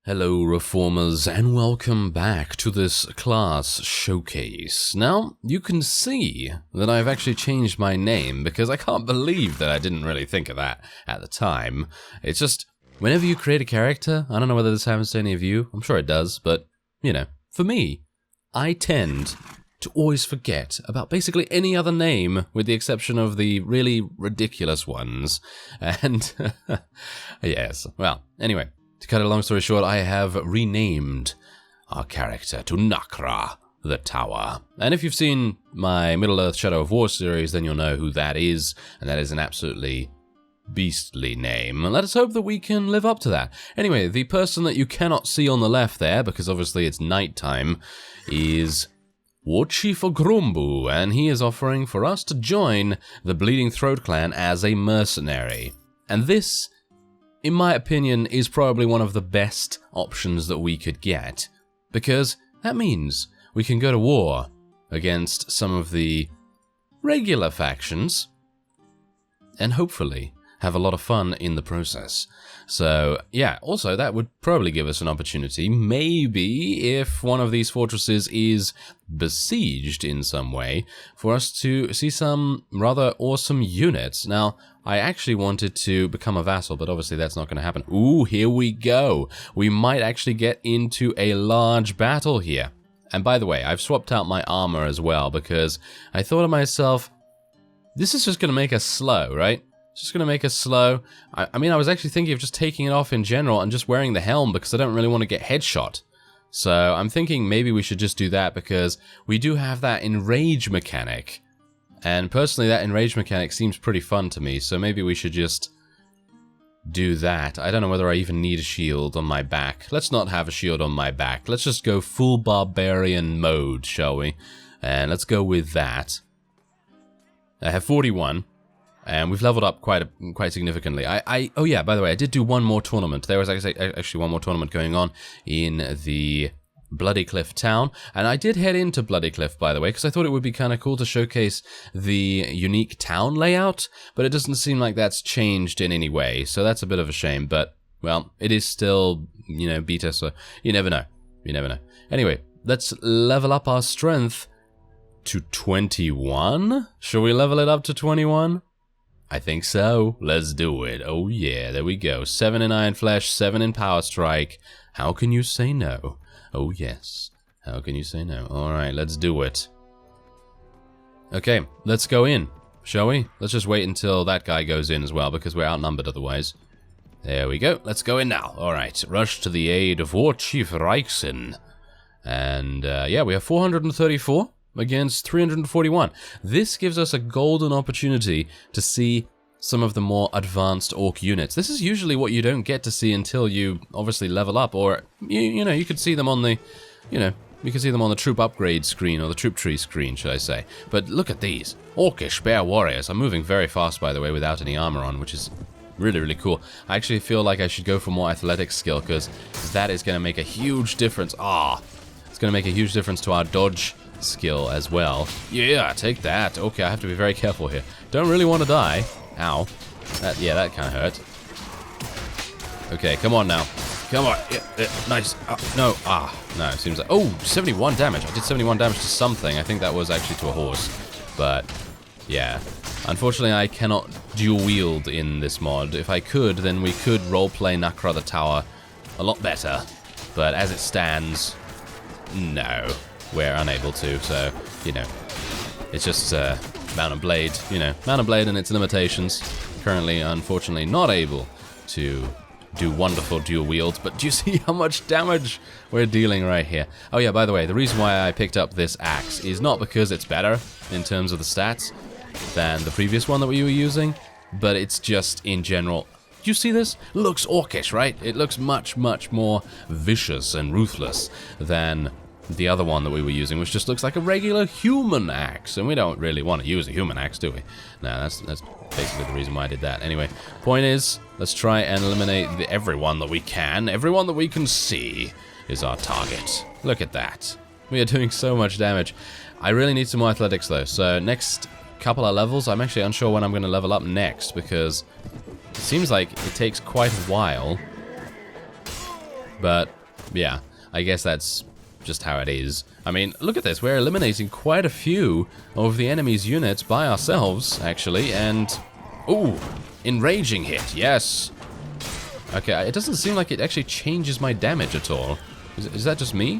Hello Reformers and welcome back to this class showcase. Now, you can see that I've actually changed my name because I can't believe that I didn't really think of that at the time. It's just, whenever you create a character, I don't know whether this happens to any of you, I'm sure it does, but, you know, for me, I tend to always forget about basically any other name with the exception of the really ridiculous ones. And, yes, well, anyway. To cut a long story short, I have renamed our character to Nakra the Tower. And if you've seen my Middle-earth Shadow of War series, then you'll know who that is, and that is an absolutely beastly name. And let us hope that we can live up to that. Anyway, the person that you cannot see on the left there, because obviously it's nighttime, is War Chief Grumbu, and he is offering for us to join the Bleeding Throat clan as a mercenary. And this, in my opinion, is probably one of the best options that we could get, because that means we can go to war against some of the regular factions and hopefully have a lot of fun in the process. So, yeah, also that would probably give us an opportunity, maybe if one of these fortresses is besieged in some way, for us to see some rather awesome units. Now, I actually wanted to become a vassal, but obviously that's not going to happen. Ooh, here we go. We might actually get into a large battle here. And by the way, I've swapped out my armor as well, because I thought to myself, this is just going to make us slow, right? It's just going to make us slow. I mean, I was actually thinking of just taking it off in general and just wearing the helm, because I don't really want to get headshot. So I'm thinking maybe we should just do that, because we do have that enrage mechanic. And personally, that enrage mechanic seems pretty fun to me, so maybe we should just do that. I don't know whether I even need a shield on my back. Let's not have a shield on my back. Let's just go full barbarian mode, shall we? And let's go with that. I have 41, and we've leveled up quite significantly. Oh yeah, by the way, I did do one more tournament. There was actually one more tournament going on in the Bloody Cliff town, and I did head into Bloody Cliff, by the way, because I thought it would be kind of cool to showcase the unique town layout, but it doesn't seem like that's changed in any way, so that's a bit of a shame, but, well, it is still, you know, beta, so you never know. You never know. Anyway, let's level up our strength to 21? Shall we level it up to 21? I think so. Let's do it. Oh yeah, there we go. 7 in Iron Flesh, 7 in Power Strike. How can you say no? Oh yes, how can you say no? Alright, let's do it. Okay, let's go in, shall we? Let's just wait until that guy goes in as well, because we're outnumbered otherwise. There we go, let's go in now. Alright, rush to the aid of War Chief Reichsen. And yeah, we have 434 against 341. This gives us a golden opportunity to see some of the more advanced orc units. This is usually what you don't get to see until you obviously level up, or you know, you could see them on the, you know, you can see them on the troop upgrade screen, or the troop tree screen, should I say. But look at these orcish bear warriors. I'm moving very fast, by the way, without any armor on, which is really cool. I actually feel like I should go for more athletic skill, because that is going to make a huge difference. It's going to make a huge difference to our dodge skill as well. Yeah, take that. Okay, I have to be very careful here. Don't really want to die. Ow. Yeah, that kind of hurt. Okay, come on now. Come on. Yeah, nice. No. No, it seems like... Oh, 71 damage. I did 71 damage to something. I think that was actually to a horse. But, yeah. Unfortunately, I cannot dual wield in this mod. If I could, then we could roleplay Nakra the Tower a lot better. But as it stands, no. We're unable to, so, you know. It's just, Mount and Blade, you know, Mount and Blade and its limitations. Currently, unfortunately, not able to do wonderful dual wields, but do you see how much damage we're dealing right here? Oh yeah, by the way, the reason why I picked up this axe is not because it's better in terms of the stats than the previous one that we were using, but it's just in general. Do you see this? It looks orcish, right? It looks much more vicious and ruthless than the other one that we were using, which just looks like a regular human axe, and we don't really want to use a human axe, do we? No, that's basically the reason why I did that. Anyway, point is, let's try and eliminate everyone that we can. Everyone that we can see is our target. Look at that. We are doing so much damage. I really need some more athletics, though, so next couple of levels, I'm actually unsure when I'm going to level up next, because it seems like it takes quite a while But, yeah, I guess that's just how it is. I mean, look at this. We're eliminating quite a few of the enemy's units by ourselves, actually, and... Ooh, enraging hit, yes. Okay, it doesn't seem like it actually changes my damage at all. Is that just me?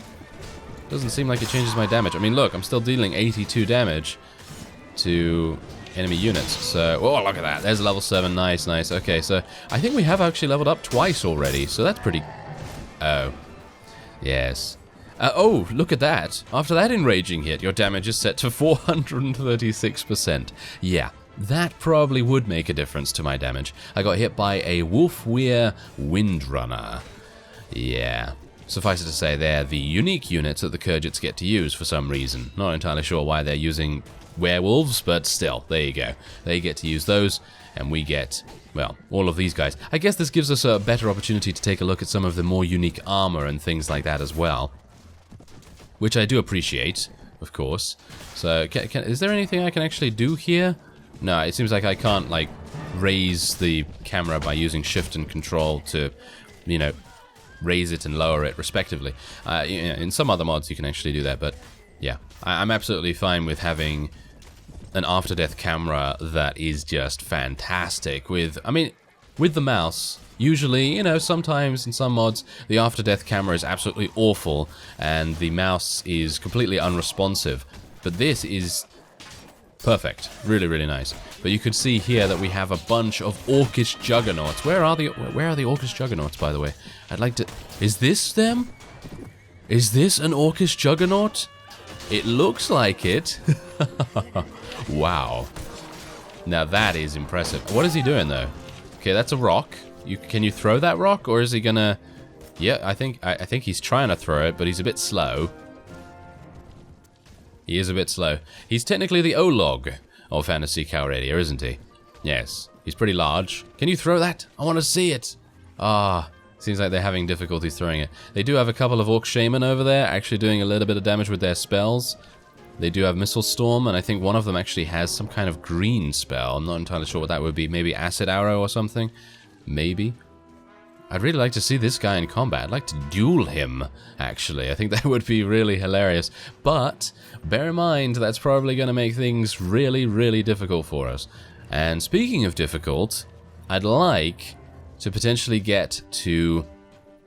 Doesn't seem like it changes my damage. I mean, look, I'm still dealing 82 damage to enemy units. So, oh, look at that. There's level 7. Nice, nice. Okay, so I think we have actually leveled up twice already. So that's pretty... Oh. Yes. Oh, look at that. After that enraging hit, your damage is set to 436%. Yeah. That probably would make a difference to my damage. I got hit by a Wolfweir Windrunner. Yeah. Suffice it to say, they're the unique units that the Kurgits get to use for some reason. Not entirely sure why they're using werewolves, but still, there you go. They get to use those, and we get, well, all of these guys. I guess this gives us a better opportunity to take a look at some of the more unique armor and things like that as well. Which I do appreciate, of course. So, is there anything I can actually do here? No, it seems like I can't, like, raise the camera by using shift and control to, you know, raise it and lower it, respectively. In some other mods, you can actually do that, but, yeah. I'm absolutely fine with having an after-death camera that is just fantastic with, I mean, with the mouse. Usually, you know, sometimes in some mods, the after-death camera is absolutely awful, and the mouse is completely unresponsive. But this is... perfect. Really, really nice. But you could see here that we have a bunch of Orcish Juggernauts. Where are the Orcish Juggernauts, by the way? I'd like to... Is this them? Is this an Orcish Juggernaut? It looks like it. Wow. Now that is impressive. What is he doing, though? Okay, that's a rock. Can you throw that rock, or is he gonna... Yeah, I think he's trying to throw it, but he's a bit slow. He is a bit slow. He's technically the Olog of Phantasy Calradia, isn't he? Yes. He's pretty large. Can you throw that? I want to see it. Ah, seems like they're having difficulty throwing it. They do have a couple of Orc Shaman over there, actually doing a little bit of damage with their spells. They do have Missile Storm, and I think one of them actually has some kind of green spell. I'm not entirely sure what that would be. Maybe Acid Arrow or something? Maybe. I'd really like to see this guy in combat. I'd like to duel him, actually. I think that would be really hilarious. But bear in mind, that's probably going to make things really, really difficult for us. And speaking of difficult, I'd like to potentially get to,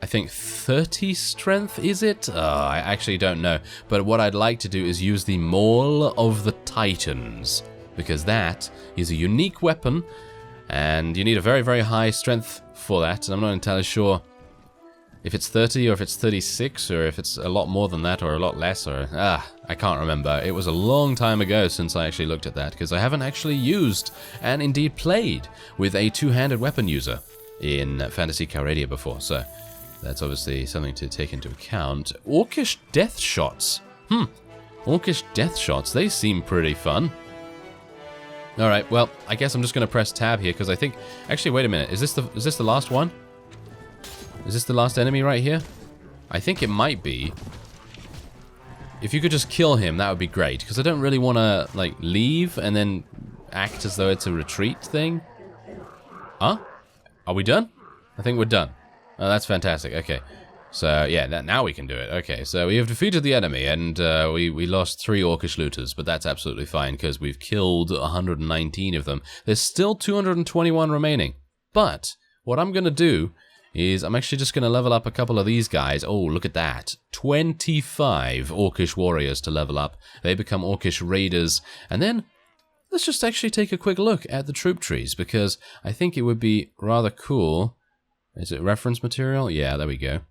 I think, 30 strength, is it? I actually don't know. But what I'd like to do is use the Maul of the Titans, because that is a unique weapon, and you need a very, very high strength for that, and I'm not entirely sure if it's 30 or if it's 36 or if it's a lot more than that or a lot less, or I can't remember. It was a long time ago since I actually looked at that, because I haven't actually used and indeed played with a two-handed weapon user in Phantasy Calradia before, so that's obviously something to take into account. Orcish death shots. Orcish death shots, they seem pretty fun. Alright, well, I guess I'm just going to press tab here, because I think... Actually, wait a minute. Is this the last one? Is this the last enemy right here? I think it might be. If you could just kill him, that would be great, because I don't really want to, like, leave and then act as though it's a retreat thing. Huh? Are we done? I think we're done. Oh, that's fantastic. Okay. So, yeah, now we can do it. Okay, so we have defeated the enemy, and we lost 3 Orcish looters, but that's absolutely fine, because we've killed 119 of them. There's still 221 remaining. But what I'm going to do is I'm actually just going to level up a couple of these guys. Oh, look at that. 25 Orcish warriors to level up. They become Orcish raiders. And then let's just actually take a quick look at the troop trees, because I think it would be rather cool. Is it reference material? Yeah, there we go.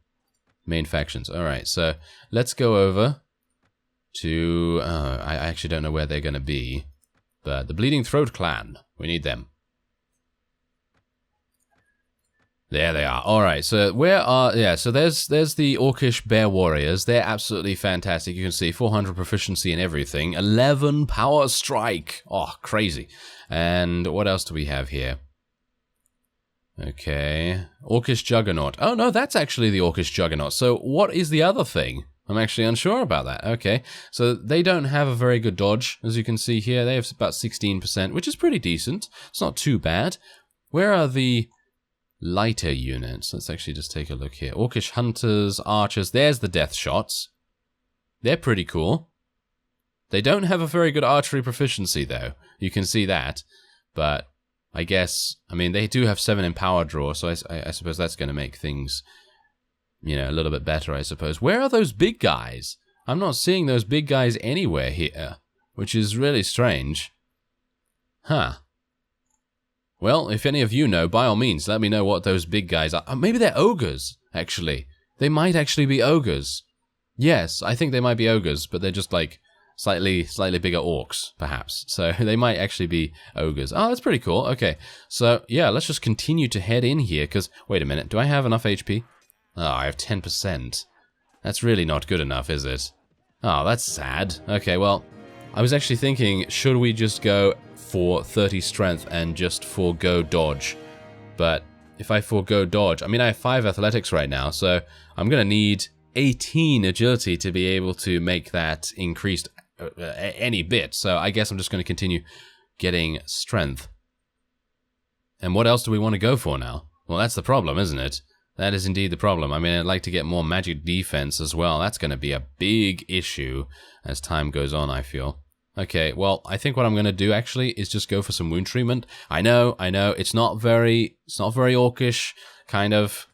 Main factions. Alright, so let's go over to... I actually don't know where they're going to be. But the Bleeding Throat Clan. We need them. There they are. Alright, so where are... Yeah, so there's the Orcish Bear Warriors. They're absolutely fantastic. You can see 400 proficiency in everything. 11 Power Strike. Oh, crazy. And what else do we have here? Okay, Orcish Juggernaut. Oh no, that's actually the Orcish Juggernaut. So what is the other thing? I'm actually unsure about that. Okay, so they don't have a very good dodge, as you can see here. They have about 16%, which is pretty decent. It's not too bad. Where are the lighter units. Let's actually just take a look here. Orcish hunters, archers. There's the death shots. They're pretty cool. They don't have a very good archery proficiency, though. You can see that. But I guess, I mean, they do have 7 in power draw, so I suppose that's going to make things, you know, a little bit better, I suppose. Where are those big guys? I'm not seeing those big guys anywhere here, which is really strange. Huh. Well, if any of you know, by all means, let me know what those big guys are. Maybe they're ogres, actually. They might actually be ogres. Yes, I think they might be ogres, but they're just like slightly bigger orcs, perhaps. So they might actually be ogres. Oh, that's pretty cool. Okay, so yeah, let's just continue to head in here, because, wait a minute, do I have enough HP? Oh, I have 10%. That's really not good enough, is it? Oh, that's sad. Okay, well, I was actually thinking, should we just go for 30 strength and just forego dodge? But if I forego dodge, I mean, I have 5 athletics right now, so I'm going to need 18 agility to be able to make that increased any bit. So I guess I'm just going to continue getting strength. And what else do we want to go for now? Well, that's the problem, isn't it? That is indeed the problem. I mean, I'd like to get more magic defense as well. That's going to be a big issue as time goes on, I feel. Okay, well, I think what I'm going to do actually is just go for some wound treatment. I know, it's not very orcish, kind of.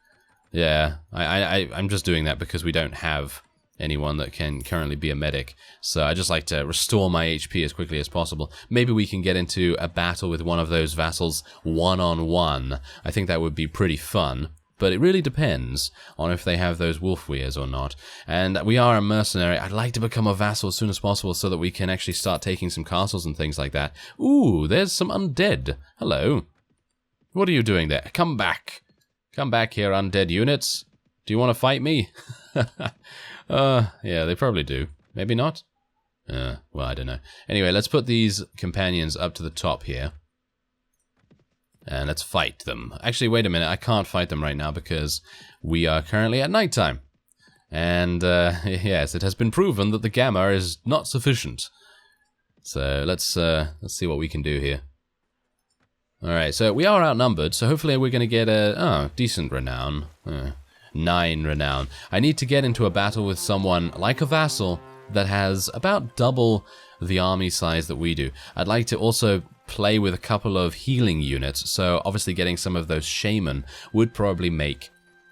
Yeah, I'm just doing that because we don't have anyone that can currently be a medic. So I just like to restore my HP as quickly as possible. Maybe we can get into a battle with one of those vassals one-on-one. I think that would be pretty fun. But it really depends on if they have those wolf weirs or not. And we are a mercenary. I'd like to become a vassal as soon as possible so that we can actually start taking some castles and things like that. Ooh, there's some undead. Hello. What are you doing there? Come back. Come back here, undead units. Do you want to fight me? Yeah, they probably do. Maybe not? Well, I don't know. Anyway, let's put these companions up to the top here. And let's fight them. Actually, wait a minute. I can't fight them right now because we are currently at nighttime. And, yes, it has been proven that the gamma is not sufficient. So, let's see what we can do here. Alright, so we are outnumbered, so hopefully we're going to get a decent renown. 9 renown. I need to get into a battle with someone like a vassal that has about double the army size that we do. I'd like to also play with a couple of healing units, so obviously getting some of those shaman would probably make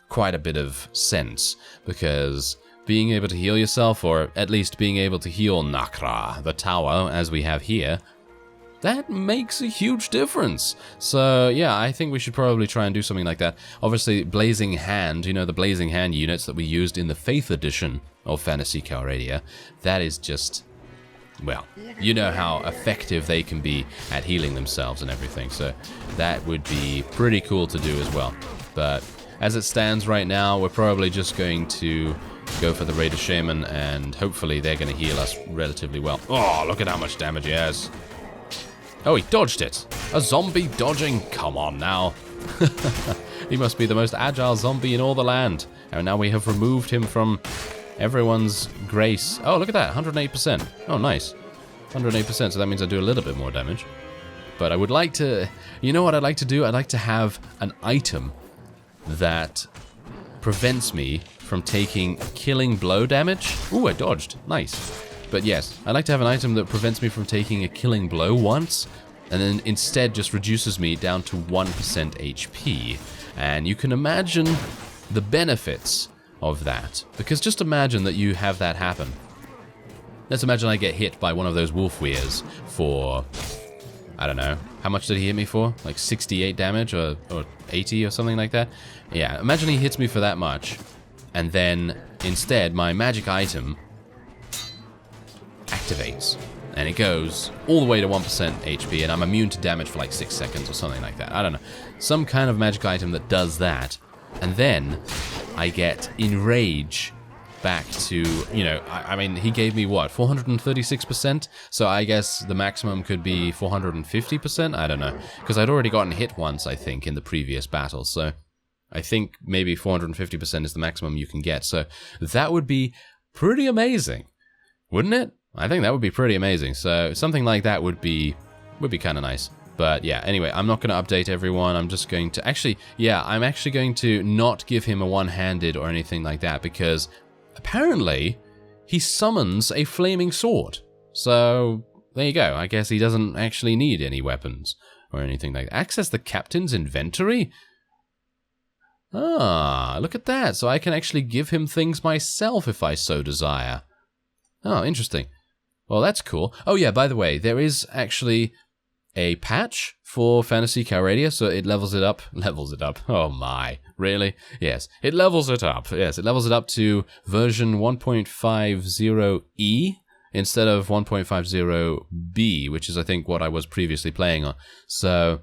quite a bit of sense, because being able to heal yourself, or at least being able to heal Nakra, the tower, as we have here, that makes a huge difference. So yeah, I think we should probably try and do something like that. Obviously, Blazing Hand, you know, the Blazing Hand units that we used in the 5th edition of Phantasy Calradia, that is just, well, you know how effective they can be at healing themselves and everything, so that would be pretty cool to do as well. But as it stands right now, we're probably just going to go for the Raider Shaman, and hopefully they're going to heal us relatively well. Oh, look at how much damage he has. Oh, he dodged it. A zombie dodging? Come on now. He must be the most agile zombie in all the land. And now we have removed him from everyone's grace. Oh, look at that. 108%. Oh, nice. 108%, so that means I do a little bit more damage. But I would like to... You know what I'd like to do? I'd like to have an item that prevents me from taking killing blow damage. Ooh, I dodged. Nice. But yes, I'd like to have an item that prevents me from taking a killing blow once, and then instead just reduces me down to 1% HP. And you can imagine the benefits of that. Because just imagine that you have that happen. Let's imagine I get hit by one of those wolf weirs for, I don't know, how much did he hit me for? Like 68 damage or 80 or something like that? Yeah, imagine he hits me for that much, and then instead my magic item activates, and it goes all the way to 1% HP, and I'm immune to damage for like 6 seconds or something like that. I don't know. Some kind of magic item that does that, and then I get Enrage back to, you know, I mean, he gave me what, 436%? So I guess the maximum could be 450%? I don't know. Because I'd already gotten hit once, I think, in the previous battle, so I think maybe 450% is the maximum you can get. So that would be pretty amazing, wouldn't it? I think that would be pretty amazing. So something like that would be kind of nice. But yeah, anyway, I'm not going to update everyone. I'm just going to... Actually, yeah, I'm actually going to not give him a one-handed or anything like that, because apparently he summons a flaming sword. So there you go. I guess he doesn't actually need any weapons or anything like that. Access the captain's inventory? Ah, look at that. So I can actually give him things myself if I so desire. Oh, interesting. Well, that's cool. Oh yeah, by the way, there is actually a patch for Phantasy Calradia, so it levels it up. Levels it up. Oh my. Really? Yes. It levels it up. Yes, it levels it up to version 1.50E instead of 1.50B, which is, I think, what I was previously playing on. So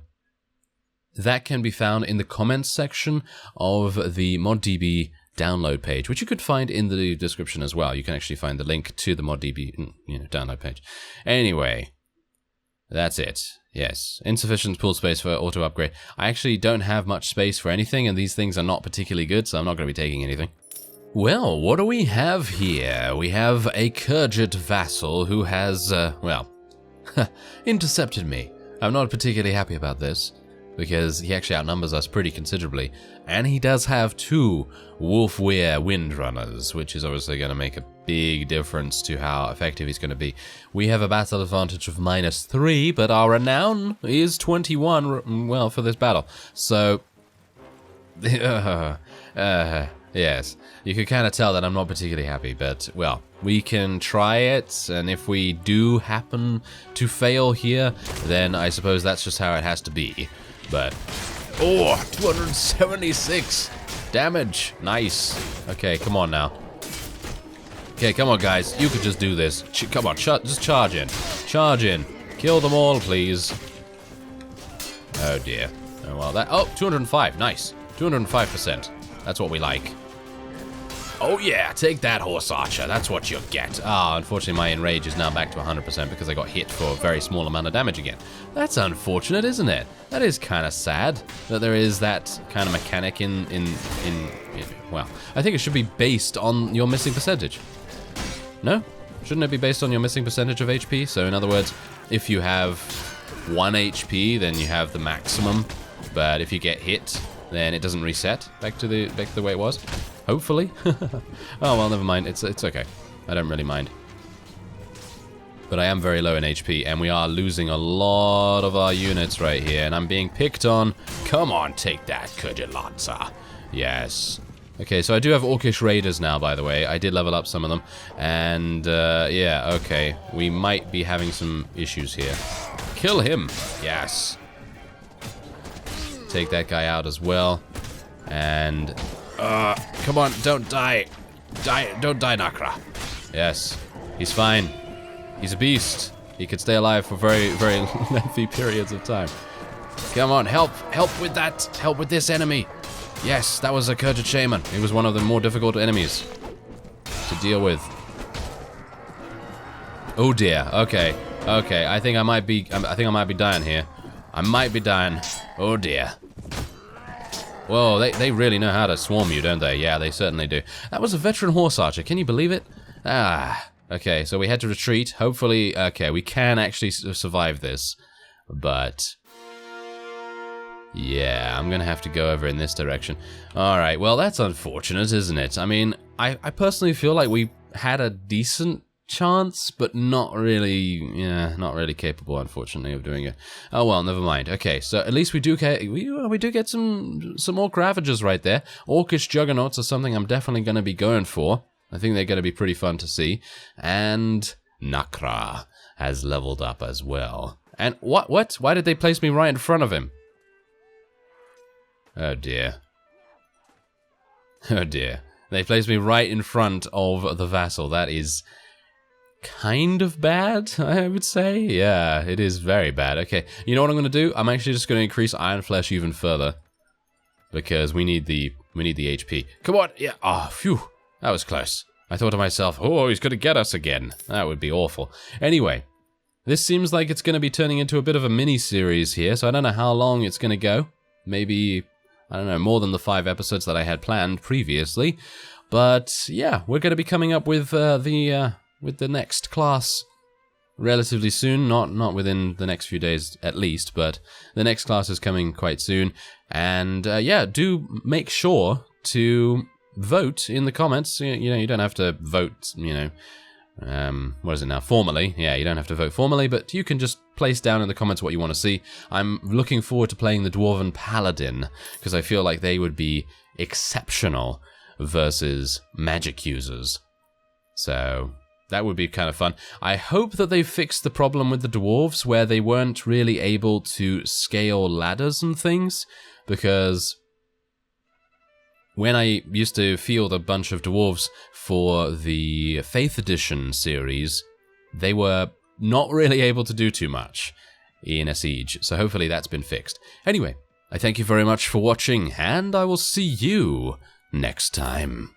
that can be found in the comments section of the ModDB download page, which you could find in the description as well. You can actually find the link to the ModDB, download page. Anyway, that's it. Yes, insufficient pool space for auto upgrade. I actually don't have much space for anything, and these things are not particularly good, so I'm not going to be taking anything. Well, what do we have here? We have a Kurgid Vassal who has, intercepted me. I'm not particularly happy about this, because he actually outnumbers us pretty considerably. And he does have 2 Wolfweir Windrunners, which is obviously going to make a big difference to how effective he's going to be. We have a battle advantage of -3, but our renown is 21, well, for this battle. So, yes, you can kind of tell that I'm not particularly happy, but, well, we can try it, and if we do happen to fail here, then I suppose that's just how it has to be. But, oh, 276 damage. Nice. Okay, come on now. Okay, come on, guys. You could just do this. Come on, just charge in. Charge in. Kill them all, please. Oh, dear. Oh, well, that... Oh, 205. Nice. 205%. That's what we like. Oh, yeah. Take that, Horse Archer. That's what you get. Ah, unfortunately, my Enrage is now back to 100% because I got hit for a very small amount of damage again. That's unfortunate, isn't it? That is kind of sad that there is that kind of mechanic in well, I think it should be based on your missing percentage. No? Shouldn't it be based on your missing percentage of HP? So in other words, if you have 1 HP, then you have the maximum. But if you get hit, then it doesn't reset back to the way it was. Hopefully. Oh, well, never mind. It's okay. I don't really mind. But I am very low in HP, and we are losing a lot of our units right here, and I'm being picked on. Come on, take that, Kurgid Lancer. Yes. Okay, so I do have Orcish Raiders now, by the way. I did level up some of them. And, yeah, okay. We might be having some issues here. Kill him. Yes. Take that guy out as well. And... come on, don't die. Don't die, Nakra. Yes, he's fine. He's a beast. He could stay alive for very, very lengthy periods of time. Come on, help with that. Help with this enemy. Yes, that was a Kurgid Shaman. He was one of the more difficult enemies to deal with. Oh dear. Okay. Okay. I think I might be dying here. I might be dying. Oh dear. Whoa, they really know how to swarm you, don't they? Yeah, they certainly do. That was a veteran horse archer. Can you believe it? Ah. Okay, so we had to retreat. Hopefully, okay, we can actually survive this. But... yeah, I'm gonna have to go over in this direction. Alright, well, that's unfortunate, isn't it? I mean, I personally feel like we had a decent chance, but not really, yeah, not really capable, unfortunately, of doing it. Oh well, never mind. Okay, so at least we do get some Orc Ravagers right there. Orcish Juggernauts are something I'm definitely going to be going for. I think they're going to be pretty fun to see. And Nakra has leveled up as well. And what? Why did they place me right in front of him? Oh dear. Oh dear. They placed me right in front of the Vassal. That is kind of bad, I would say. Yeah, it is very bad. Okay, you know what I'm going to do? I'm actually just going to increase Iron Flesh even further. Because we need the HP. Come on! Yeah, oh, phew. That was close. I thought to myself, oh, he's going to get us again. That would be awful. Anyway, this seems like it's going to be turning into a bit of a mini-series here, so I don't know how long it's going to go. Maybe, I don't know, more than the 5 episodes that I had planned previously. But, yeah, we're going to be coming up with the next class relatively soon, not within the next few days at least, but the next class is coming quite soon. And yeah, do make sure to vote in the comments. You know, you don't have to vote, you know, what is it now, formally. Yeah, you don't have to vote formally, but you can just place down in the comments what you want to see. I'm looking forward to playing the Dwarven Paladin, because I feel like they would be exceptional versus magic users. So that would be kind of fun. I hope that they've fixed the problem with the dwarves where they weren't really able to scale ladders and things, because when I used to field a bunch of dwarves for the Faith Edition series, they were not really able to do too much in a siege, so hopefully that's been fixed. Anyway, I thank you very much for watching, and I will see you next time.